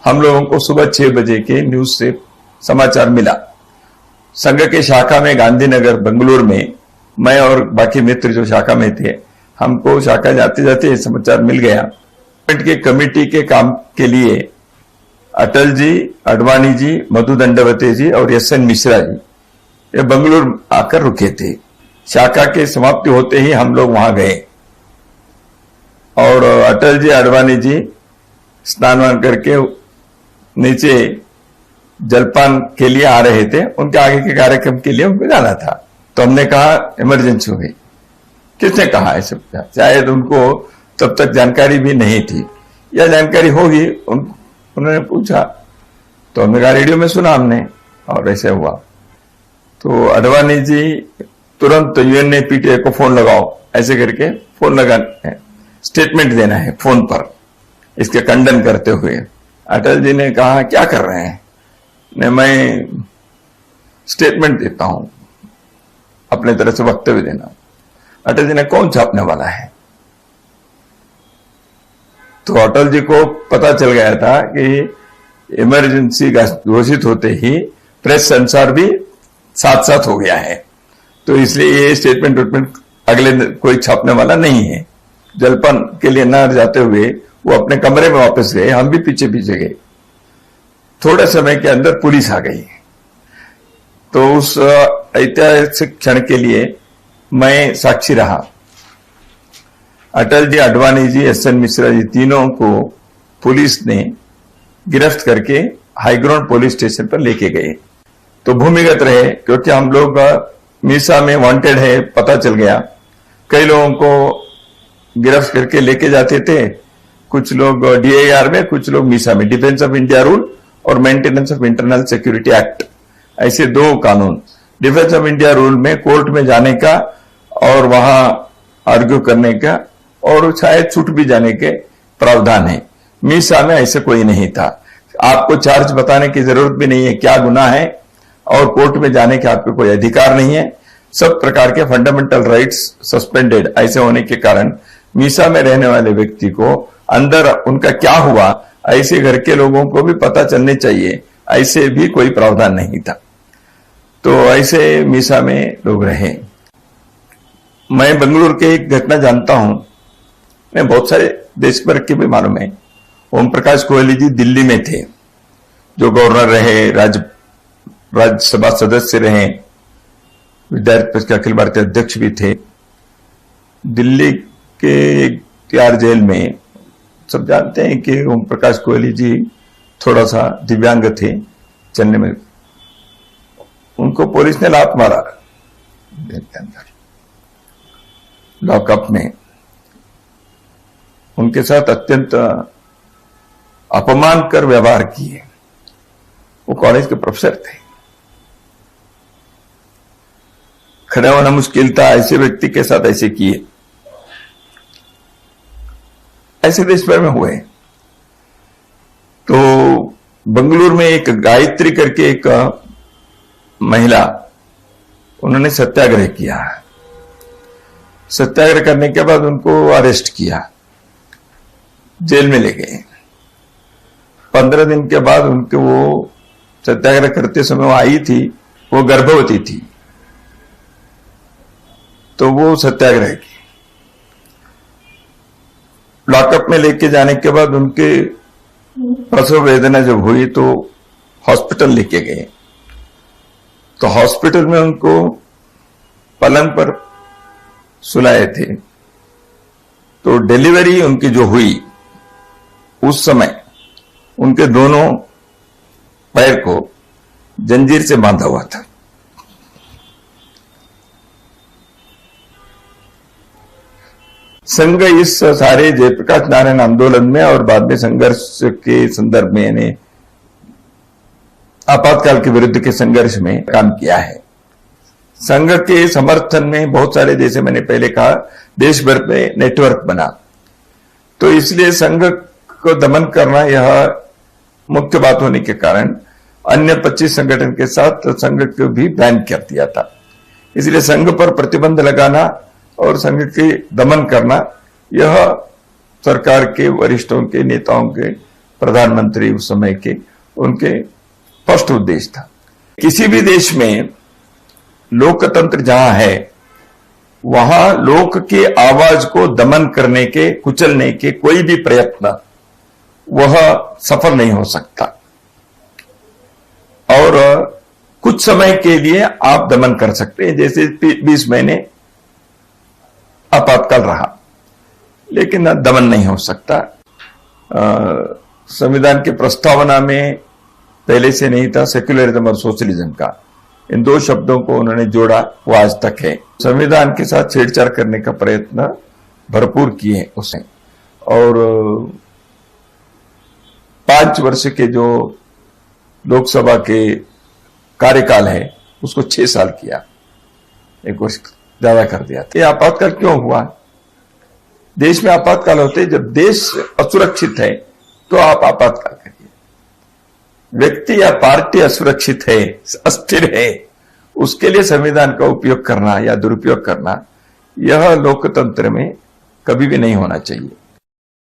हम लोगों को सुबह 6 बजे के न्यूज से समाचार मिला। संघ के शाखा में गांधीनगर बेंगलुरु में मैं और बाकी मित्र जो शाखा में थे, हमको शाखा जाते जाते समाचार मिल गया के कमेटी के काम के लिए अटल जी, अडवाणी जी, मधु दंडवते जी और एस.एन. मिश्रा जी ये बेंगलुरु आकर रुके थे। शाखा के समाप्ति होते ही हम लोग वहां गए और अटल जी, अडवाणी जी स्नान वान करके नीचे जलपान के लिए आ रहे थे। उनके आगे के कार्यक्रम के लिए उनको जाना था। तो हमने कहा इमरजेंसी हो गई। किसने कहा है सब? शायद उनको तब तक जानकारी भी नहीं थी या जानकारी होगी, उन्होंने पूछा तो हमने कहा रेडियो में सुना हमने और ऐसे हुआ। तो अडवाणी जी तुरंत यूएनपीटीए को फोन लगाओ, ऐसे करके फोन लगाना है, स्टेटमेंट देना है फोन पर इसके खंडन करते हुए। अटल जी ने कहा क्या कर रहे हैं? मैं स्टेटमेंट देता हूं, अपने तरह से वक्तव्य देना। अटल जी ने कौन छापने वाला है? तो अटल जी को पता चल गया था कि इमरजेंसी घोषित होते ही प्रेस संसार भी साथ साथ हो गया है, तो इसलिए ये स्टेटमेंट अगले कोई छापने वाला नहीं है। जलपान के लिए न जाते हुए वो अपने कमरे में वापस गए, हम भी पीछे पीछे गए। थोड़े समय के अंदर पुलिस आ गई। तो उस ऐतिहासिक क्षण के लिए मैं साक्षी रहा। अटल जी, अडवाणी जी, एस.एन. मिश्रा जी तीनों को पुलिस ने गिरफ्त करके हाईग्राउंड पुलिस स्टेशन पर लेके गए। तो भूमिगत रहे क्योंकि हम लोग मीसा में वांटेड है पता चल गया। कई लोगों को गिरफ्त करके लेके जाते थे, कुछ लोग डीआईआर में, कुछ लोग मीसा में। डिफेंस ऑफ इंडिया रूल और maintenance of internal security act, ऐसे दो कानून। डिफेंस ऑफ इंडिया रूल में कोर्ट में जाने का और वहां आर्ग्यू करने का और शायद छूट भी जाने के प्रावधान है। मीसा में ऐसे कोई नहीं था। आपको चार्ज बताने की जरूरत भी नहीं है, क्या गुनाह है, और कोर्ट में जाने के आपको कोई अधिकार नहीं है। सब प्रकार के फंडामेंटल राइट्स सस्पेंडेड ऐसे होने के कारण मीसा में रहने वाले व्यक्ति को अंदर उनका क्या हुआ ऐसे घर के लोगों को भी पता चलने चाहिए, ऐसे भी कोई प्रावधान नहीं था। तो ऐसे मीसा में लोग रहे। मैं बेंगलुरु के एक घटना जानता हूं, मैं बहुत सारे देश भर के भी मालूम है। ओम प्रकाश कोहली जी दिल्ली में थे, जो गवर्नर रहे, राज्यसभा सदस्य रहे, विधायक परिषद के अखिल भारतीय अध्यक्ष भी थे। दिल्ली के तिहाड़ जेल में सब जानते हैं कि ओम प्रकाश कोहली जी थोड़ा सा दिव्यांग थे चलने में। उनको पुलिस ने लात मारा जेल के अंदर, लॉकअप में। उनके साथ अत्यंत अपमानकर व्यवहार किए। वो कॉलेज के प्रोफेसर थे। खड़ा होना मुश्किल था, ऐसे व्यक्ति के साथ ऐसे किए। ऐसे देश भर में हुए। तो बेंगलुरु में एक गायत्री करके एक महिला, उन्होंने सत्याग्रह किया। सत्याग्रह करने के बाद उनको अरेस्ट किया, जेल में ले गए। 15 दिन के बाद उनके वो सत्याग्रह करते समय वो आई थी, वो गर्भवती थी, तो वो सत्याग्रह की। लॉकअप में लेके जाने के बाद उनके प्रसव वेदना जब हुई तो हॉस्पिटल लेके गए। तो हॉस्पिटल में उनको पलंग पर सुलाए थे। तो डिलीवरी उनकी जो हुई उस समय उनके दोनों पैर को जंजीर से बांधा हुआ था। संघ इस सारे जयप्रकाश नारायण आंदोलन में और बाद में संघर्ष के संदर्भ में यानी आपातकाल के विरुद्ध के संघर्ष में काम किया है। संघ के समर्थन में बहुत सारे, जैसे मैंने पहले कहा, देश भर में नेटवर्क बना। तो इसलिए संघ को दमन करना यह मुख्य बात होने के कारण अन्य 25 संगठन के साथ संघ को भी बैन कर दिया था। इसलिए संघ पर प्रतिबंध लगाना और संघ के दमन करना यह सरकार के वरिष्ठों के नेताओं के प्रधानमंत्री उस समय के, उनके स्पष्ट उद्देश्य था। किसी भी देश में लोकतंत्र जहां है वहां लोक की आवाज को दमन करने के, कुचलने के कोई भी प्रयत्न वह सफल नहीं हो सकता। और कुछ समय के लिए आप दमन कर सकते हैं, जैसे 20 महीने आपातकाल रहा, लेकिन दमन नहीं हो सकता। संविधान की प्रस्तावना में पहले से नहीं था सेक्युलरिज्म और सोशलिज्म का, इन दो शब्दों को उन्होंने जोड़ा, वो आज तक है। संविधान के साथ छेड़छाड़ करने का प्रयत्न भरपूर किए उसने, और 5 वर्ष के जो लोकसभा के कार्यकाल है उसको 6 साल किया, 1 वर्ष ज्यादा कर दिया। ये आपातकाल क्यों हुआ? देश में आपातकाल होते जब देश असुरक्षित है तो आप आपातकाल करिए। व्यक्ति या पार्टी असुरक्षित है, अस्थिर है, उसके लिए संविधान का उपयोग करना या दुरुपयोग करना, यह लोकतंत्र में कभी भी नहीं होना चाहिए।